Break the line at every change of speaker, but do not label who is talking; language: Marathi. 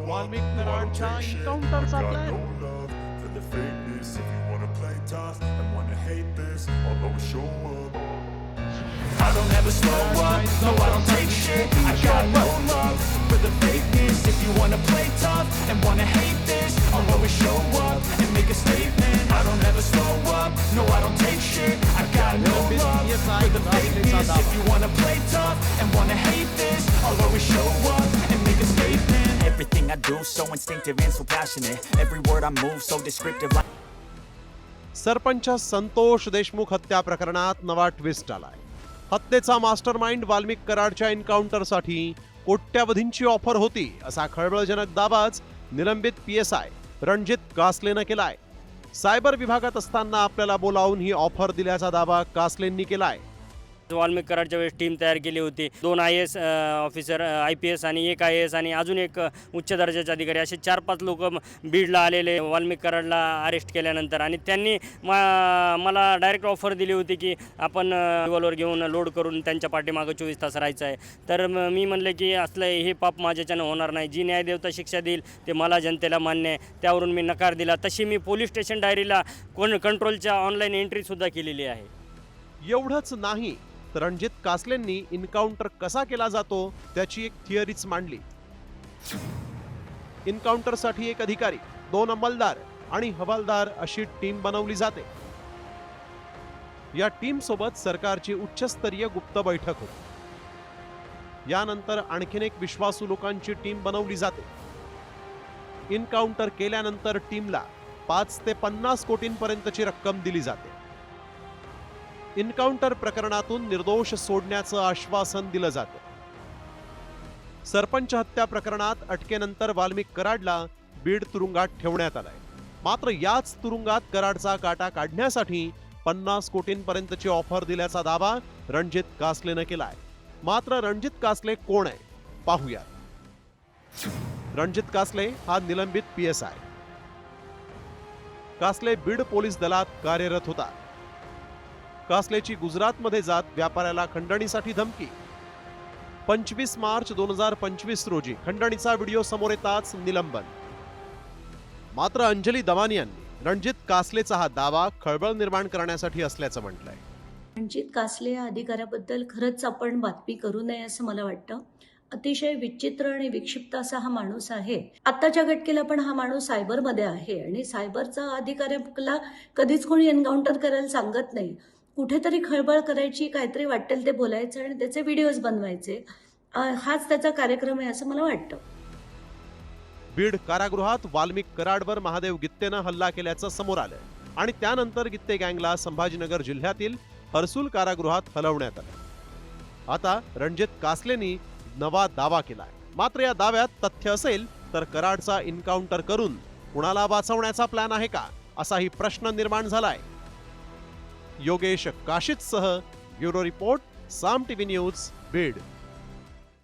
वाल्मिक कराडच्या एन्काउंटरचा plan.
The fakeness, if you wanna play tough and wanna hate this, I'll always show up. I don't ever slow up, no I don't take shit. I got no love for the fakeness. If you wanna play tough and wanna hate this, I'll always show up and make a statement. I don't ever slow up, no I don't take shit. I got no love for the fakeness. If you wanna play tough and wanna hate this, I'll always show up and make a statement. Everything I do so instinctive and so passionate. Every word I move so descriptive like
sarpanch Santosh Deshmukh हत्या प्रकरणात नवा ट्विस्ट आलाय. हत्येचा मास्टरमाइंड वाल्मिक कराडच्या एन्काउंटरसाठी कोट्यावधींची ऑफर होती असा खळबळजनक दावाच निलंबित PSI रणजित कासलेनं केलाय. सायबर विभागात असताना आपल्याला बोलावून ही ऑफर दिल्याचा दावा कासलेंनी केलाय.
वाल्मिक कराडच्या वेळेस टीम तयार केली होती. 2 IAS ऑफिसर, IPS आणि 1 IAS आणि अजून एक उच्च दर्जाचे अधिकारी असे 4-5 लोक बीडला आलेले वाल्मिक कराडला अरेस्ट केल्यानंतर. आणि त्यांनी मला डायरेक्ट ऑफर दिली होती की आपण रिव्हॉल्वर घेऊन लोड करून त्यांच्या पाठीमागं 24 तास राहायचं आहे. तर मी म्हणलं की असलं हे पाप माझ्याच्यानं होणार नाही. जी न्यायदेवता शिक्षा देईल ते मला जनतेला मान्य आहे. त्यावरून मी नकार दिला. तशी मी पोलीस स्टेशन डायरीला कंट्रोलच्या ऑनलाईन एंट्रीसुद्धा केलेली आहे.
एवढंच नाही तर रणजित कासलेंनी एन्काउंटर कसा केला जातो त्याची एक थिअरीच मांडली. एन्काउंटरसाठी एक अधिकारी, 2 अंमलदार आणि हवालदार अशी टीम बनवली जाते. या टीम सोबत सरकारची उच्चस्तरीय गुप्त बैठक होती. यानंतर आणखीन एक विश्वासू लोकांची टीम बनवली जाते. एन्काउंटर केल्यानंतर टीमला 5 ते 50 कोटींपर्यंतची रक्कम दिली जाते. एन्काउंटर प्रकरणातून निर्दोष सोडण्याचं आश्वासन दिलं जातं. सरपंच हत्या प्रकरणात अटकेनंतर वाल्मिक कराडला बीड तुरुंगात ठेवण्यात आलाय. मात्र याच तुरुंगात कराडचा काटा काढण्यासाठी 50 कोटींपर्यंतची ऑफर दिल्याचा दावा रणजित कासलेनं केलाय. मात्र रणजित कासले कोण आहे पाहूया. रणजित कासले हा निलंबित PSI. कासले बीड पोलीस दलात कार्यरत होता. कासलेची गुजरातमध्ये जात व्यापाऱ्याला खंडणीसाठी धमकी. 25 मार्च 2025 रोजी खंडणीचा व्हिडिओ समोर येताच निलंबन. मात्र अंजली दवानी यांनी रणजित कासलेचा हा दावा खळबळ निर्माण करण्यासाठी असल्याचं म्हटलंय.
रणजित कासले या अधिकाऱ्याबद्दल खरंच आपण बातमी करू नये असं मला वाटतं. अतिशय विचित्र आणि विक्षिप्त असा हा माणूस आहे. आत्ताच्या घटकेला पण हा माणूस सायबरमध्ये आहे आणि सायबरचा अधिकाऱ्याला कधीच कोणी एन्काउंटर करायला सांगत नाही. कुठेतरी खळबळ करायची, काहीतरी वाटेल ते बोलायचं आणि त्याचे व्हिडिओज बनवायचे, हाच त्याचा कार्यक्रम आहे असं मला वाटतं.
बीड कारागृहात वाल्मिक कराडवर महादेव गित्तेनं हल्ला केल्याचं समोर आलं आणि त्यानंतर गित्ते गँगला संभाजीनगर जिल्ह्यातील हर्सुल कारागृहात हलवण्यात आलं. आता रणजित कासलेंनी नवा दावा केलाय. मात्र या दाव्यात तथ्य असेल तर कराडचा एन्काउंटर करून कुणाला वाचवण्याचा प्लॅन आहे का असाही प्रश्न निर्माण झालाय. योगेश काशीतसह ब्युरो रिपोर्ट, साम TV न्यूज, बीड.